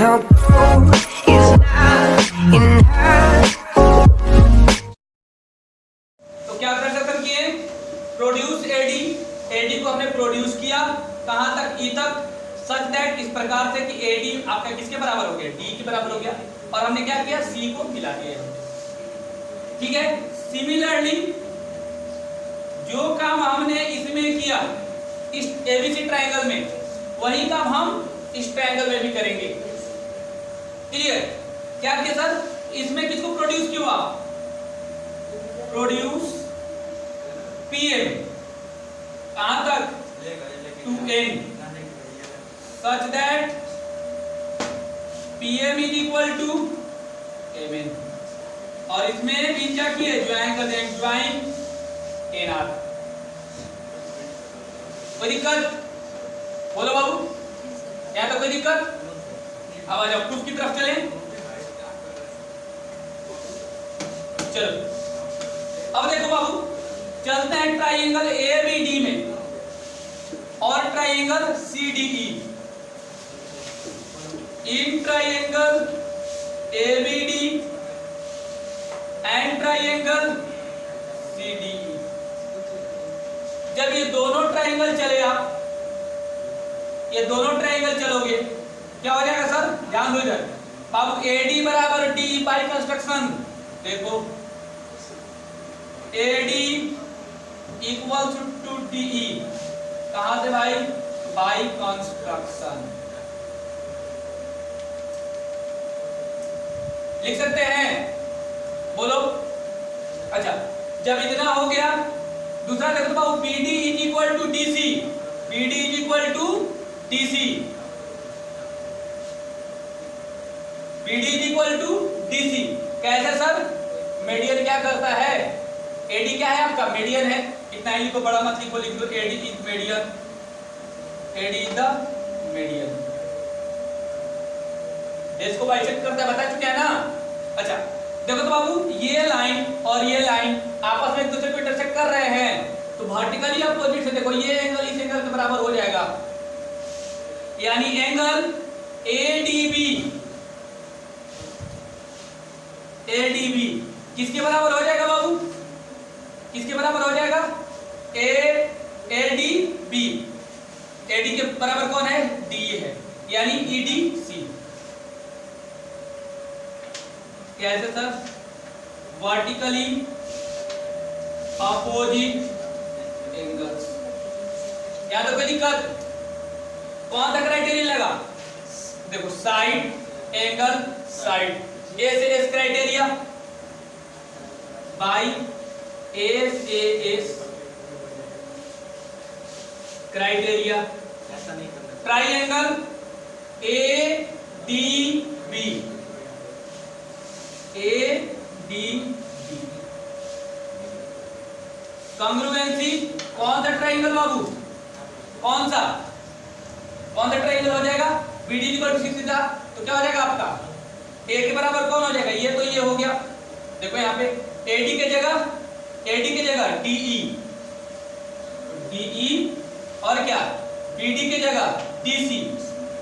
your goal is not enough. तो क्या कर सकते किए, प्रोड्यूस एडी, एडी को हमने प्रोड्यूस किया कहां तक, ई तक, सच दैट इस प्रकार से कि एडी आपका किसके बराबर हो गया, डी के बराबर हो गया, और हमने क्या किया, सी को मिला दिया। ठीक है, सिमिलरली जो काम हमने इसमें किया इस एबीसी ट्रायंगल में, वही काम हम इस ट्रायंगल में भी करेंगे। क्लियर? क्या किया सर, इसमें किसको प्रोड्यूस किया, प्रोड्यूस पीएम कहां तक, to N, such that PM is equal to M N, और इसमें भी क्या किए, ज्वाइन कर दें, ज्वाइन एन आर। कोई दिक्कत बोलो बाबू, क्या तो कोई दिक्कत? अब आ जाओ प्रूफ की तरफ चलें। चलो अब देखो बाबू, चलते हैं ट्राइंगल एबीडी में और triangle CDE. In triangle ABD and triangle CDE, जब ये दोनों ट्राइंगल चले, आप ये दोनों ट्राइंगल चलोगे, क्या हो जाएगा सर, ध्यान दो इधर बाबू, एडी बराबर डी बाय कंस्ट्रक्शन। देखो एडी इक्वल्स टू डीई, कहां से भाई, बाय कंस्ट्रक्शन लिख सकते हैं, बोलो। अच्छा, जब इतना हो गया, दूसरा देखो बाबू, BD is equal to DC, BD is equal to DC, BD is equal to DC. कैसे सर, मीडियन क्या करता है, एडी क्या है आपका, मीडियन है, इतना ही को बड़ा मत लिखो, लिख दो AD is median, AD is the median. इसको बाइसेक्ट करता है, बता चुके हैं ना। अच्छा देखो तो बाबू, ये लाइन और ये लाइन आपस में एक दूसरे को इंटरसेक्ट कर रहे हैं, तो वर्टिकली अपोजिट से देखो, ये एंगल इस एंगल के बराबर हो जाएगा, यानी एंगल एडीबी, एडीबी किसके बराबर हो जाएगा बाबू, किसके बराबर हो जाएगा, एडीबी, एडी के बराबर कौन है, डी है, यानी ईडीसी। कैसे सर, वर्टिकली अपोजिट एंगल्स। क्या तो कोई दिक्कत, कौन सा क्राइटेरिया लगा, देखो साइड एंगल साइड, ए से S criteria, by S A S criteria, ऐसा नहीं करना, triangle A D B, A D B, congruency, कौन सा ट्राइंगल बाबू, कौन सा ट्राइंगल हो जाएगा, बीडी इक्वल टू 6 थीटा, तो क्या हो जाएगा आपका, ए के बराबर कौन हो जाएगा, ये तो ये हो गया। देखो यहाँ पे एडी के जगह डीई, डीई और क्या, बीडी के जगह डीसी,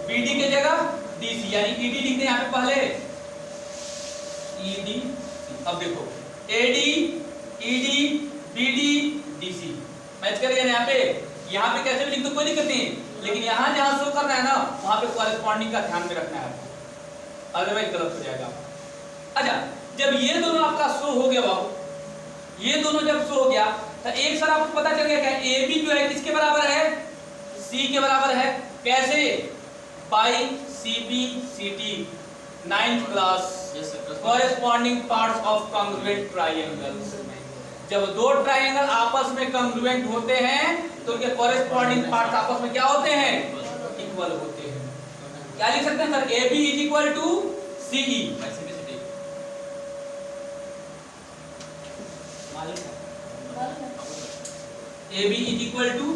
बीडी के जगह डीसी, यानी ईडी लिखते हैं यहाँ पे पहले, ईडी। अब देखो AD, ED, BD, DC match करेगा यहाँ पे कैसे भी लिख दो, कोई दिक्कत नहीं, लेकिन यहाँ जहाँ शो करना है ना, वहां पे कॉरेस्पॉन्डिंग का ध्यान में रखना है आपको, अदरवाइज गलत हो जाएगा। अच्छा, जब ये दोनों आपका शो हो गया बाबू, ये दोनों जब शो हो गया, तो एक सर आपको पता चल गया क्या, ए बी जो है किसके बराबर है, सी के बराबर है। कैसे, by C B C T, 9th class, corresponding parts of congruent triangles. जब दो ट्राइंगल आपस में कॉन्ग्रुएंट होते हैं तो उनके कॉरेस्पॉन्डिंग पार्ट्स आपस में क्या होते हैं, इक्वल होते हैं। क्या लिख सकते हैं sir, A B is equal to C E, A B is equal to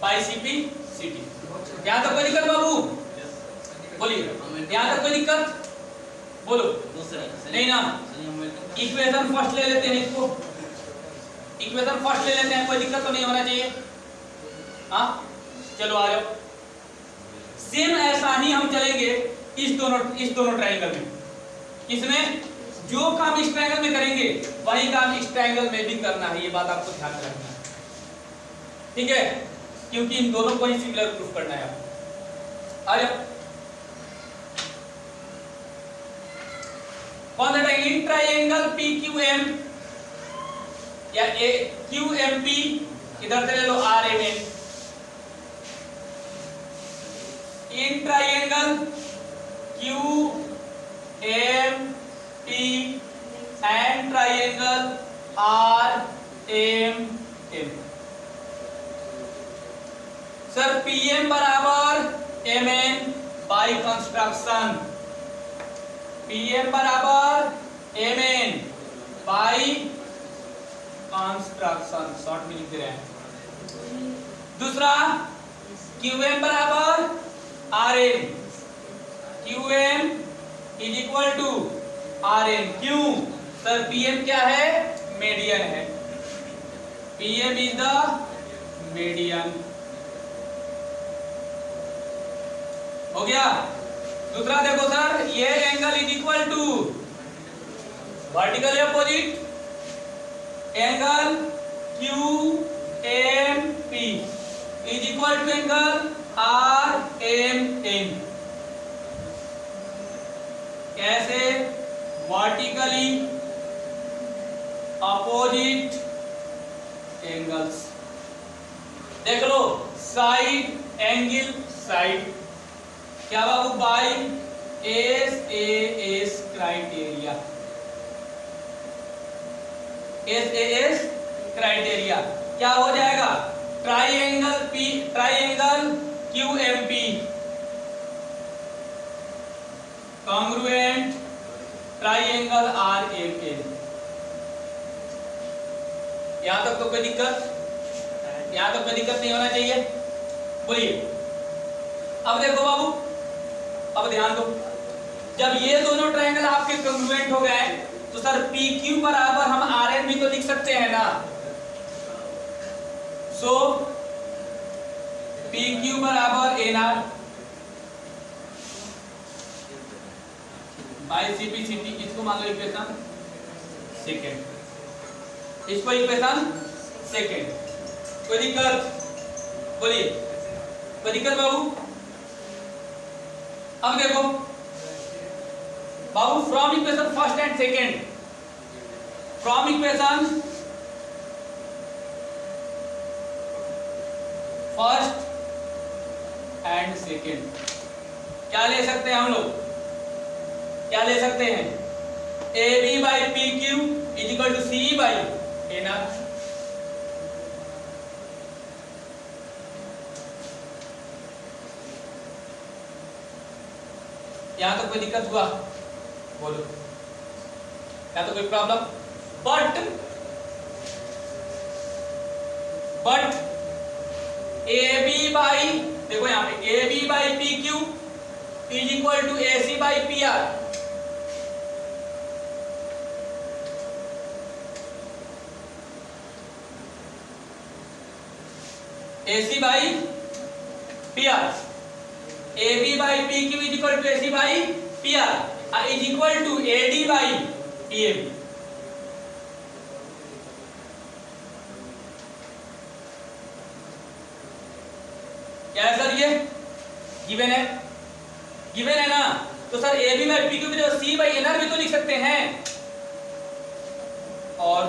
by C P C T. यहाँ तक कोई दिक्कत बाबू, बोलिए, यहाँ तक कोई दिक्कत बोलो, नहीं ना। इक्वेशन फर्स्ट ले लेते हैं, इसको इक्वेशन फर्स्ट ले लेते हैं, कोई दिक्कत तो नहीं होना चाहिए। हाँ चलो आ जाओ। सेम ऐसा ही हम चलेंगे इस दोनों ट्रायंगल में। इसमें जो काम इस ट्रायंगल में करेंगे वही काम इस ट्रायंगल में भी करना है, ये बात आपको ध्यान में रखना है, ठीक है, क्योंकि इन दोनों को ही सिमिलर प्रूफ करना है। आ जाओ। कौन सा ट्रायंगल? ट्रायंगल PQM या QMP, इधर से ले लो RMN। In triangle QMP and triangle RMN, sir PM बराबर MN बाई कंस्ट्रक्शन, PM बराबर MN बाई कंस्ट्रक्शन, शॉर्ट में लिख दे रहे हैं। दूसरा QM बराबर RM, QM is equal to RM। क्यों सर? PM क्या है? मीडियन है। PM is the median. हो गया। दूसरा देखो सर, ये angle is equal to vertical opposite angle QMP is equal to angle RMN। कैसे? Vertically opposite angles. देख लो, साइड एंगल साइड, क्या बाबू? By SAS criteria, SAS criteria क्या हो जाएगा? Triangle QMP congruent triangle RMN। यहां तक तो कोई दिक्कत? यहां तक कोई दिक्कत नहीं होना चाहिए। बोलिए। अब देखो बाबू, अब ध्यान दो, जब ये दोनों ट्रायंगल आपके कॉन्ग्रुएंट हो गए तो सर PQ बराबर हम RN भी तो लिख सकते हैं ना। सो PQ बराबर NR बाई CP। इसको मान लो इक्वेशन सेकेंड, इसको इक्वेशन सेकेंड। कोई दिक्कत? बोलिए, कोई दिक्कत बाबू? अब देखो बाबू, from equation first and second, from equation first and second क्या ले सकते हैं हम लोग? क्या ले सकते हैं? AB by PQ is equal to CE by NR। यहां तो कोई दिक्कत हुआ? बोलो, या तो कोई प्रॉब्लम? बट AB बाई, देखो यहां पे AB by PQ is equal to AC by PR। AC by PR, AB by PQ is equal to AC by PR is equal to AD by PB। क्या है sir? ये given है, given है ना। तो सर AB बाई PQ की जगह C by NR भी तो लिख सकते हैं, और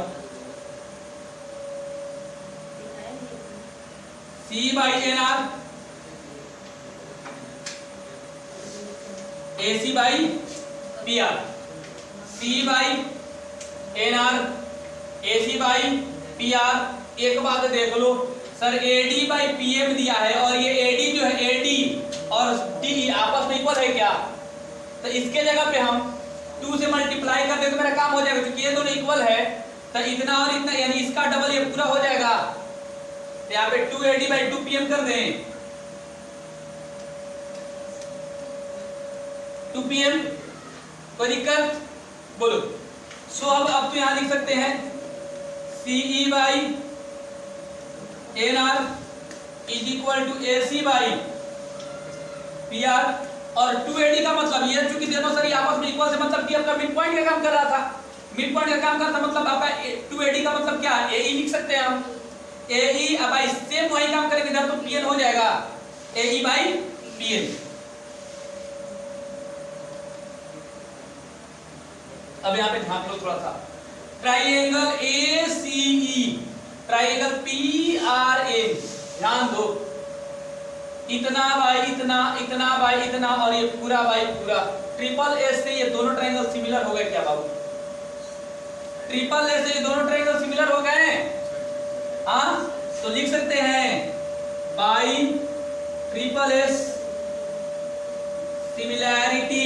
C by NR AC by PR, C by NR AC by PR। एक बात देख लो सर, AD बाई PM दिया है और ये AD जो है AD और DE आपस में इक्वल है क्या? तो इसके जगह पे हम 2 से मल्टीप्लाई कर दे तो मेरा काम हो जाएगा, क्योंकि ये दोनों इक्वल है। तो इतना और इतना यानी इसका डबल ये पूरा हो जाएगा। तो यहाँ पे 2AD बाई 2PM कर दें, 2PM। कोई दिक्कत? बोलो। सो अब तो यहाँ लिख सकते हैं CE by NR is equal to AC by PR। और 2AD का मतलब ये, चूंकि दोनों सर आपस में इक्वल से मतलब कि आपका मिड पॉइंट का काम कर रहा था, मिड पॉइंट का काम करता मतलब आपका 2AD का मतलब क्या है, AE लिख सकते हैं हम। AE अब सेम वही काम करेंगे इधर, तो PN हो जाएगा AE बाई PN। अब यहाँ पे ध्यान लो थोड़ा सा, ट्राइंगल ACE, ट्राइंगल PRA, ध्यान दो, इतना बाई इतना, इतना बाई इतना, और ये पूरा बाई पूरा। ट्रिपल एस से ये दोनों ट्राइंगल सिमिलर हो गए क्या बाबू? ट्रिपल एस से ये दोनों ट्राइंगल सिमिलर हो गए, हाँ, तो लिख सकते हैं by triple S similarity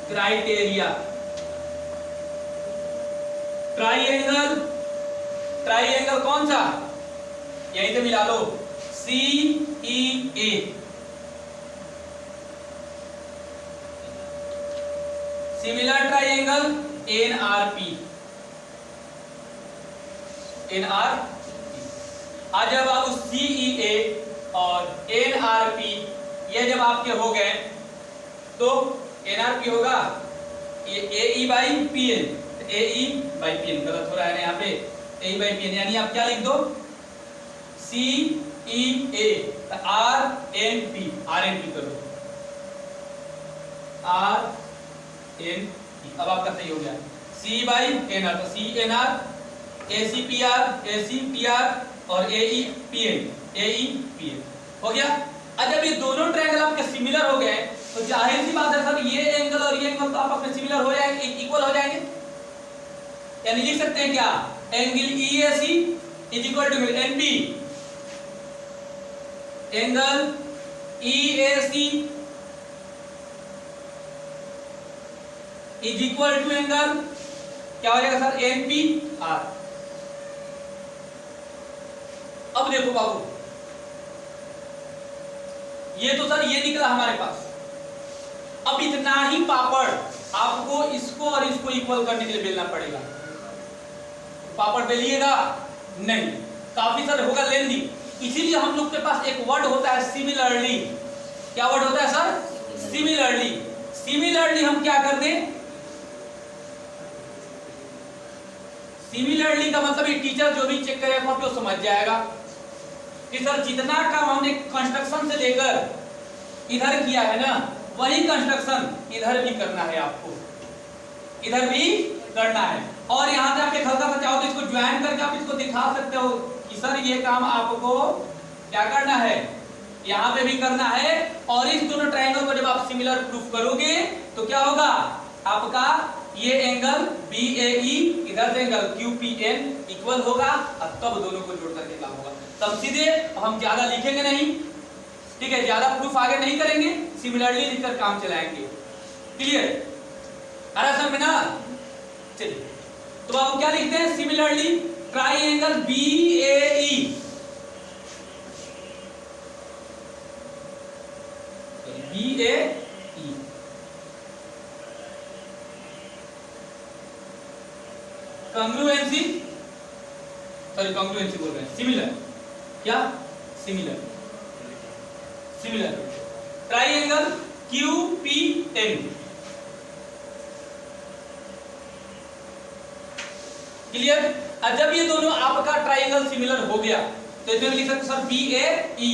criteria. Triangle, triangle कौन सा, यहीं से मिला लो, CEA, सिमिलर ट्राइंगल NRP, आज जब आप CEA और NRP ये जब आपके हो गए तो NRP होगा ये AE by PN, AE by PN गलत हो रहा है यहाँ पे, AE बाई PN, यानी आप क्या लिख दो CEA RNP, RNP करो, RNP, अब आपका सही हो गया, C बाई NR, तो CNR, ACPR, ACPR और AEPN, AEPN हो गया। अब जब ये दोनों ट्रायंगल आपके सिमिलर हो गए तो जाहिर सी बात है सर ये एंगल और ये एंगल तो आपस में सिमिलर हो जाएंगे, इक्वल हो जाएंगे, यानी लिख सकते हैं क्या, angle EAC is equal to NP, angle EAC is equal to angle क्या हो जाएगा सर, NPR। अब देखो बाबू, ये तो सर ये निकला हमारे पास, अब इतना ही पापड़ आपको इसको और इसको इक्वल करने के लिए बेलना पड़ेगा। पापड़ बेलिएगा नहीं, काफी सर होगा लेंदी, इसीलिए हम लोग के पास एक वर्ड होता है सिमिलरली। क्या वर्ड होता है सर, सिमिलरली। सिमिलरली हम क्या कर दें, सिमिलरली का मतलब ये टीचर जो भी चेक करेगा वो समझ जाएगा कि सर जितना काम हमने कंस्ट्रक्शन से लेकर इधर किया है ना, वही कंस्ट्रक्शन इधर भी करना है आपको, इधर भी करना है। और यहाँ से आपके हल्का सा चाहो तो इसको ज्वाइन करके आप इसको दिखा सकते हो कि सर ये काम आपको क्या करना है, यहाँ पे भी करना है। और इस दोनों ट्रायंगल को जब आप सिमिलर प्रूफ करोगे तो क्या होगा, आपका ये एंगल BAE इधर से एंगल QPN इक्वल होगा, और तब दोनों को जोड़ करके काम होगा। तब सीधे हम ज्यादा लिखेंगे नहीं, ठीक है, ज्यादा प्रूफ आगे नहीं करेंगे, सिमिलरली लिखकर काम चलाएंगे। क्लियर, अरे सब में ना, चलिए तो आप क्या लिखते हैं, similarly triangle BAE, BAE congruency, sorry congruency बोल रहे हैं, सिमिलर, क्या similar, similar triangle QPN। Clear, अब जब ये दोनों आपका ट्राइंगल सिमिलर हो गया तो इसमें लिख सकते sir BAE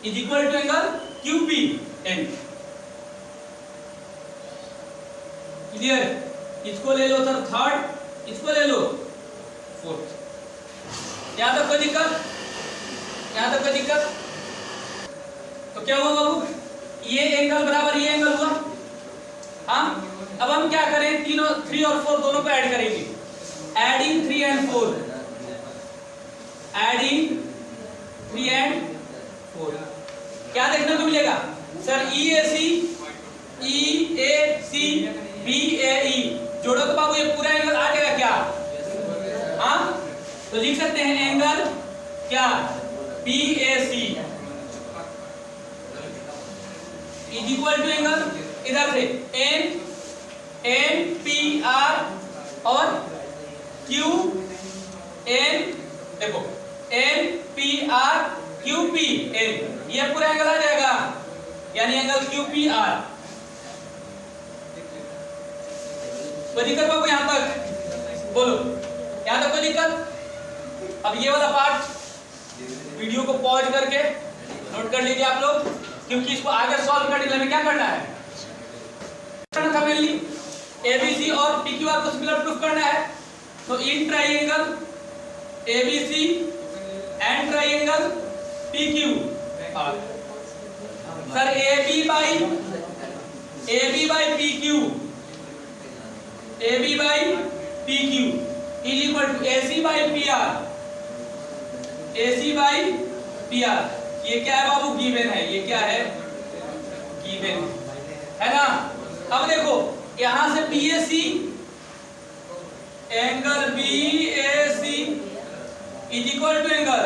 is equal to angle QPN। Clear, इसको ले लो सर थर्ड, इसको ले लो फोर्थ। यहां तक कोई दिक्कत, यहां तक कोई दिक्कत, तो क्या हुआ बाबू, ये एंगल बराबर ये एंगल हुआ, हाँ। अब हम क्या करें, तीनों 3 और 4 दोनों को ऐड करेंगे, एडिंग 3 एंड 4, एडिंग 3 एंड 4, क्या देखने को मिलेगा सर, EAC BAE जोड़ो तो बाबू ये पूरा एंगल आ जाएगा क्या, हाँ, तो लिख सकते हैं एंगल क्या, BAC is equal to angle इधर से NPR और क्यू एन, देखो N P R Q P N, ये पूरा एंगल आ जाएगा, यानी एंगल क्यू पी आर। कोई दिक्कत बाबू यहां तक? बोलो यहां तक कोई दिक्कत? अब ये वाला पार्ट वीडियो को पॉज करके नोट कर लीजिए आप लोग, क्योंकि इसको आगे सॉल्व करने के लिए हमें क्या करना है, करना था मेनली एबीसी और पीक्यूआर को सिमिलर प्रूफ करना है। तो in triangle ABC and triangle PQR, sir AB by PQ, AB by PQ is equal to AC by PR, AC by PR। ये क्या है बाबू? गिवन है, ये क्या है? गिवन है ना। अब देखो यहां से BAC angle BAC is equal to angle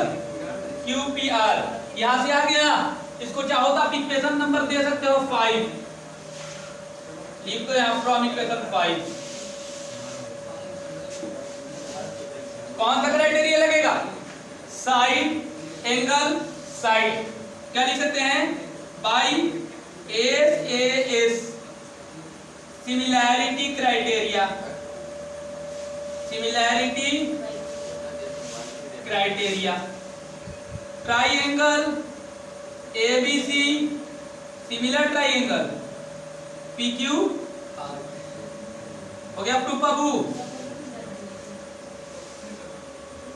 QPR, यहां से आ गया। इसको चाहो तो आप इक्वेशन नंबर दे सकते हो 5, लिख दो यहां फ्रॉम इक्वेशन 5। कौन सा क्राइटेरिया लगेगा? साइड एंगल साइड, क्या लिख सकते हैं? By SAS similarity criteria, similarity criteria. Triangle ABC similar triangle PQ हो गया प्रूफ बाबू।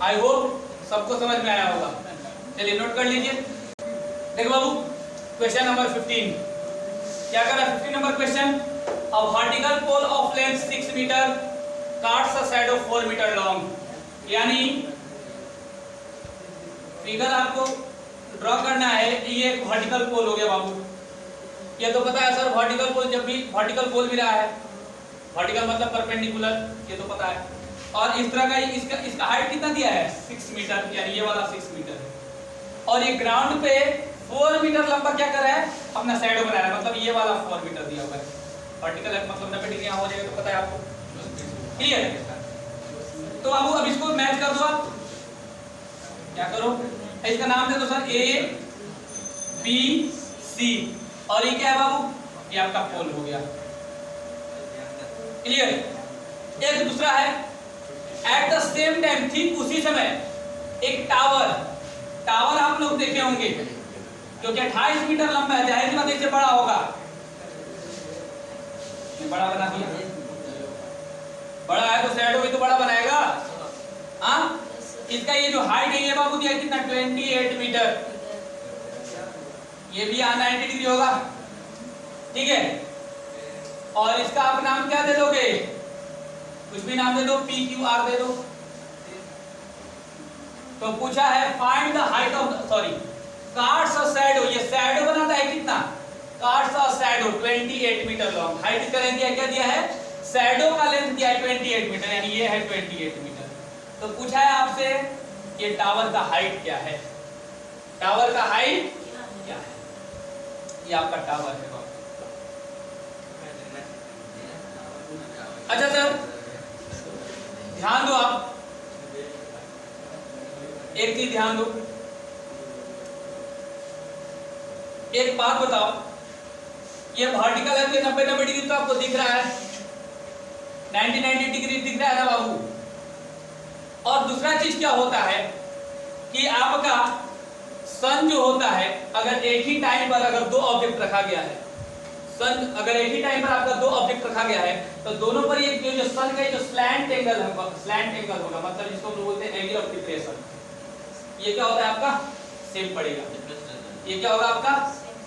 आई होप सबको समझ में आया होगा। चलिए नोट कर लीजिए। देखो बाबू क्वेश्चन नंबर 15 क्या कर रहा है? 15 number question, a vertical pole of length 6 metre casts a shadow 4 metre long. यानी फिगर आपको ड्रॉ करना है। ये एक वर्टिकल पोल हो गया बाबू। ये तो पता है सर, वर्टिकल पोल जब भी वर्टिकल पोल भी रहा है, वर्टिकल मतलब परपेंडिकुलर, ये तो पता है। और इस तरह का इसका हाइट कितना दिया है? 6 मीटर, यानी ये वाला 6 मीटर है। और ये ग्राउंड पे 4 मीटर लंबा क्या कर रहा है? अपना शैडो बना रहा है, मतलब ये वाला 4 मीटर दिया हुआ है। वर्टिकल मतलब 90 डिग्री यहाँ हो जाएगा, तो पता है आपको, क्लियर? तो बाबू अब इसको मैच कर दो। आप क्या करो, इसका नाम दे दो सर ABC, और ये क्या है बाबू? ये आपका पोल हो गया, क्लियर? एक दूसरा है, एट द सेम टाइम, ठीक उसी समय एक टावर आप लोग देखे होंगे जो कि 28 मीटर लंबा है, जाहिर सी बात इससे बड़ा होगा। बड़ा बना दिया, बड़ा है तो शैडो भी तो बड़ा बनाएगा। हाँ, इसका ये जो हाइट है ये बाबू दिया कितना? 28 मीटर। ये भी यहाँ 90 डिग्री होगा, ठीक है? और इसका आप नाम क्या दे दोगे? कुछ भी नाम दे दो, PQR दे दो। तो पूछा है find the height of, sorry, casts a shadow, ये शैडो बनाता है कितना? Casts a shadow 28 metre long. Height इसका लेंथ क्या दिया है? शैडो का लेंथ दिया है 28 मीटर, यानी ये है 28 मीटर। तो पूछा है आपसे ये टावर का हाइट क्या है? टावर का हाइट क्या है? ये आपका टावर है। अच्छा सर ध्यान दो, आप एक चीज ध्यान दो, एक बात बताओ, ये वर्टिकल है तो 90 डिग्री तो आपको दिख रहा है, 90 डिग्री दिख रहा है ना बाबू। और दूसरा चीज क्या होता है कि आपका सन जो होता है, अगर एक ही टाइम पर अगर दो ऑब्जेक्ट रखा गया है, सन अगर एक ही टाइम पर आपका दो ऑब्जेक्ट रखा गया है, तो दोनों पर ये जो सन का जो स्लैंट एंगल है, स्लैंट एंगल होगा, मतलब जिसको हम लोग बोलते हैं एंगल ऑफ डिप्रेशन, ये क्या होता है आपका? सेम पड़ेगा। ये क्या होगा आपका?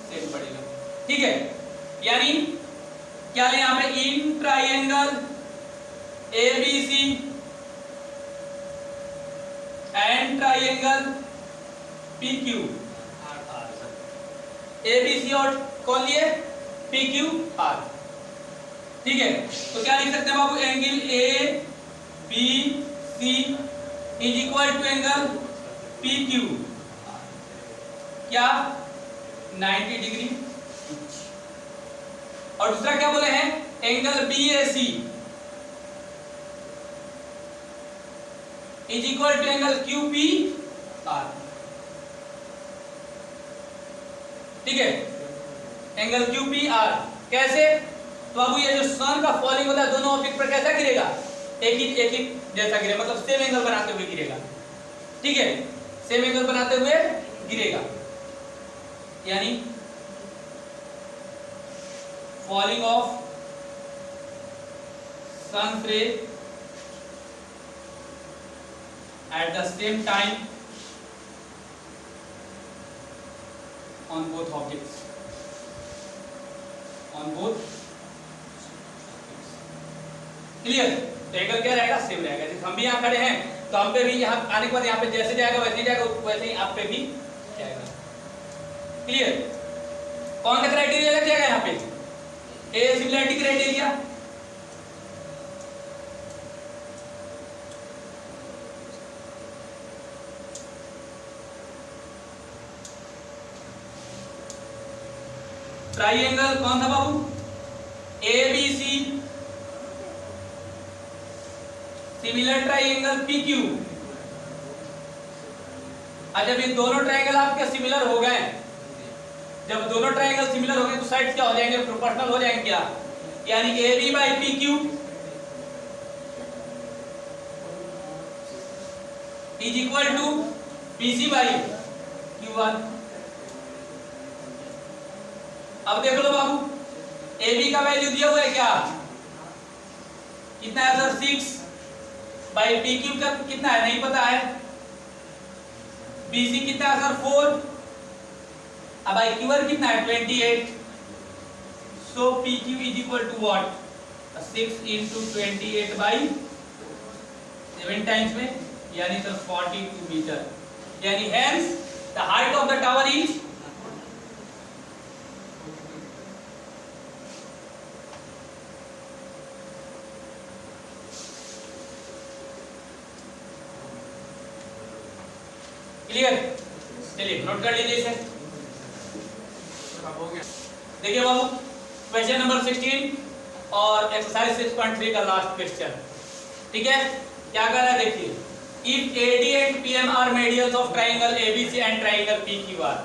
सेम पड़ेगा, ठीक है? यानी क्या लें यहाँ पे? In triangle ABC and triangle PQ, ABC और कौन लिए? PQR, ठीक है? तो क्या लिख सकते हैं बाबू? Angle ABC is equal to angle PQ, क्या? 90 डिग्री। और दूसरा क्या बोले हैं? Angle BAC is equal to angle Q P R. ठीक है, एंगल क्यू पी आर कैसे? तो अब ये जो सन का फॉलिंग होता है दोनों ऑब्जेक्ट पर कैसा गिरेगा? एक ही जैसा गिरेगा, मतलब सेम एंगल बनाते हुए गिरेगा। ठीक है, सेम एंगल बनाते हुए गिरेगा, यानी फॉलिंग ऑफ सन रे at the same time on both objects, clear? तो एंगल क्या रहेगा? सेम रहेगा। जैसे हम भी यहाँ खड़े हैं तो हम पे भी यहाँ आने के बाद यहाँ पे जैसे जाएगा वैसे ही जाएगा, वैसे ही आप पे भी जाएगा। क्लियर? कौन सा क्राइटेरिया लग जाएगा यहाँ पे? ए सिमिलरिटी क्राइटेरिया। ट्राइएंगल कौन था बाबू? ABC, similar triangle PQ। जब ये दोनों ट्राइएंगल आपके सिमिलर हो गए, जब दोनों ट्राइएंगल सिमिलर हो गए तो साइड्स क्या हो जाएंगे? प्रोपोर्शनल हो जाएंगे क्या? यानी AB by PQ is equal to BC by Q1। अब देख लो बाबू, AB का वैल्यू दिया हुआ है क्या? कितना है सर? 6 बाई PQ का कितना है? नहीं पता है। BC कितना है सर? 4। अब बाई Q1 कितना है? 28। So PQ is equal to what? 6 into 28 by 7 times में, यानी सर 42 मीटर। यानी hence the height of the tower is clear? चलिए नोट कर लीजिए इसे। देखिए बाबू, क्वेश्चन नंबर 16 और एक्सरसाइज 6.3 का लास्ट क्वेश्चन। ठीक है, क्या कर रहा है देखिए। If AD and PM are medians of triangle ABC and triangle PQR,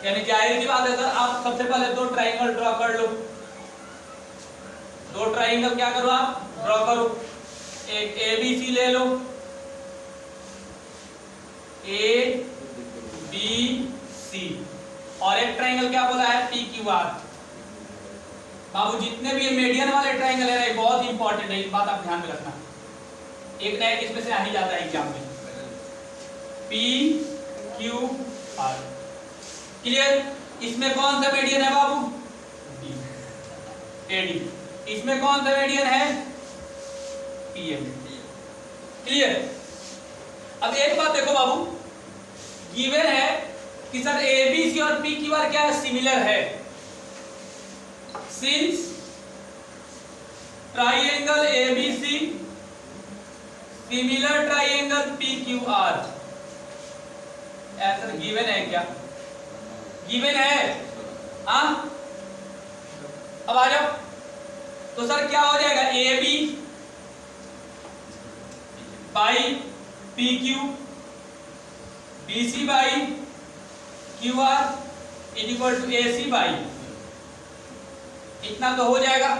यानी जाहिर सी बात है सर, आप सबसे पहले दो ट्राइंगल ड्रॉ कर लो। दो ट्राइंगल क्या करो? आप ड्रॉ करो। एक ABC ले लो, ABC, और एक ट्राइंगल क्या बोला है? PQR। बाबू जितने भी ये मीडियन वाले ट्राइंगल है ना, ये बहुत इंपॉर्टेंट है, एक बात आप ध्यान में रखना। एक ना एक इसमें से आ ही जाता है एग्जाम में। PQR clear? इसमें कौन सा मीडियन है बाबू? AD। इसमें कौन सा मीडियन है? PM। क्लियर? अब एक बात देखो बाबू, गिवन है कि सर ABC और PQR क्या है? सिमिलर है। Since triangle ABC similar triangle PQR, ऐसा गिवन है क्या? गिवन है। हाँ, अब आ जाओ। तो सर क्या हो जाएगा? AB by PQ, BC by QR is equal to AC by, इतना तो हो जाएगा।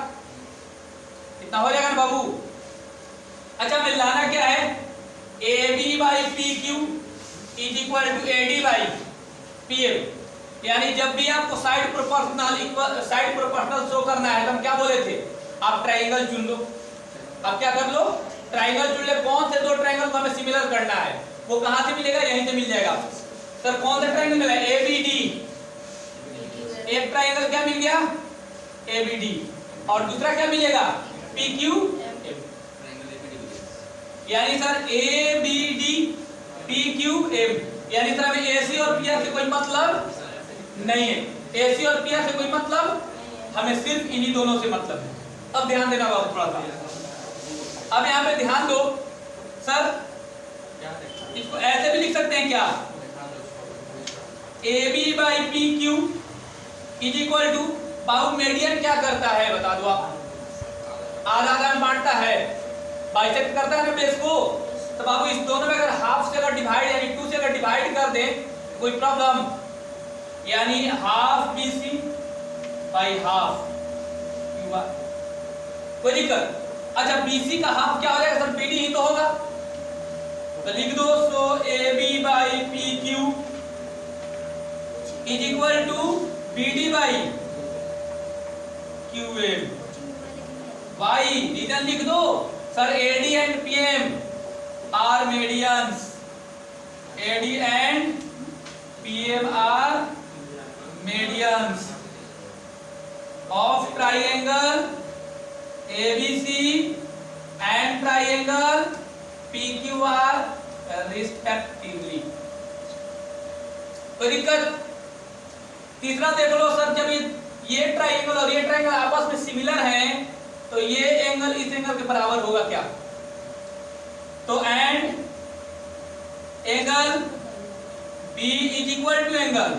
इतना हो जाएगा ना बाबू? अच्छा, मिलाना क्या है? AB by PQ is equal to AD by PM। यानी जब भी आपको साइड प्रोपोर्शनल शो करना है तो हम क्या बोले थे? आप ट्राइंगल चुन लो। अब क्या कर लो? ट्राइंगल चुन ले। कौन से दो ट्राइंगल को हमें सिमिलर करना है? वो कहां से मिलेगा? यहीं से मिल जाएगा। सर कौन सा ट्राइंगल मिला? ABD। एक ट्राइंगल क्या मिल गया? ABD। और दूसरा क्या मिलेगा? PQM। यानी सर ABD PQM, यानी सर हमें AC और PR से कोई मतलब नहीं है। AC और PR से कोई मतलब, हमें सिर्फ इन्हीं दोनों से मतलब है। अब ध्यान देना बाबू थोड़ा सा। अब यहाँ पे ध्यान दो सर, इसको ऐसे भी लिख सकते हैं क्या? AB by PQ is equal to, बाबू मीडियन क्या करता है बता दो आप? आधा आधा में बांटता है, बाइसेक्ट करता है ना बेस को। तो बाबू इस दोनों में अगर हाफ से अगर डिवाइड यानी 2 से अगर डिवाइड कर दे कोई प्रॉब्लम, यानी half BC by half QR, कोई दिक्कत? अच्छा BC का हाफ क्या हो जाएगा सर? BD ही तो होगा, तो लिख दो so AB by PQ is equal to BD by QM। Why reason लिख दो sir, AD and PM are medians, AD and PM are medians of triangle ABC and triangle PQR respectively. कोई दिक्कत? तीसरा देख लो सर, जब ये triangle और ये ट्राइंगल आपस में सिमिलर हैं तो ये एंगल इस एंगल के बराबर होगा क्या? तो and angle B is equal to angle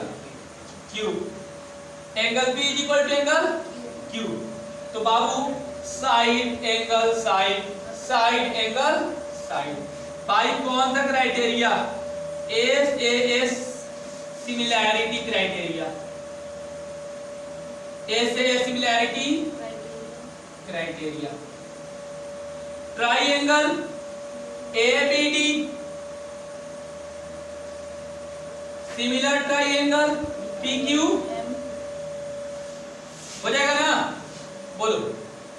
Q, angle B is equal to angle Q। तो बाबू side angle side, side angle side, by कौन सा criteria? SAS similarity criteria, SAS similarity criteria. Triangle ABD similar triangle PQ हो जाएगा ना? बोलो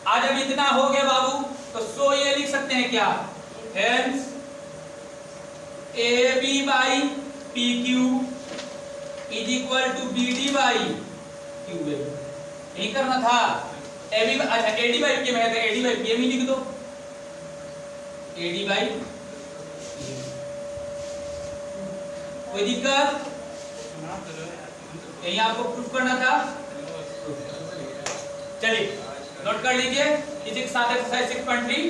आज अब इतना हो गया बाबू, तो सो ये लिख सकते हैं क्या? Hence AB by PQ is equal to BD by QM। यही करना था। AB अच्छा AD बाई PM है तो AD बाई PM ही लिख दो, AD बाई PM। कोई दिक्कत? यही आपको प्रूफ करना था। चलिए नोट कर लीजिए, इसी के साथ एक्सरसाइज 6.3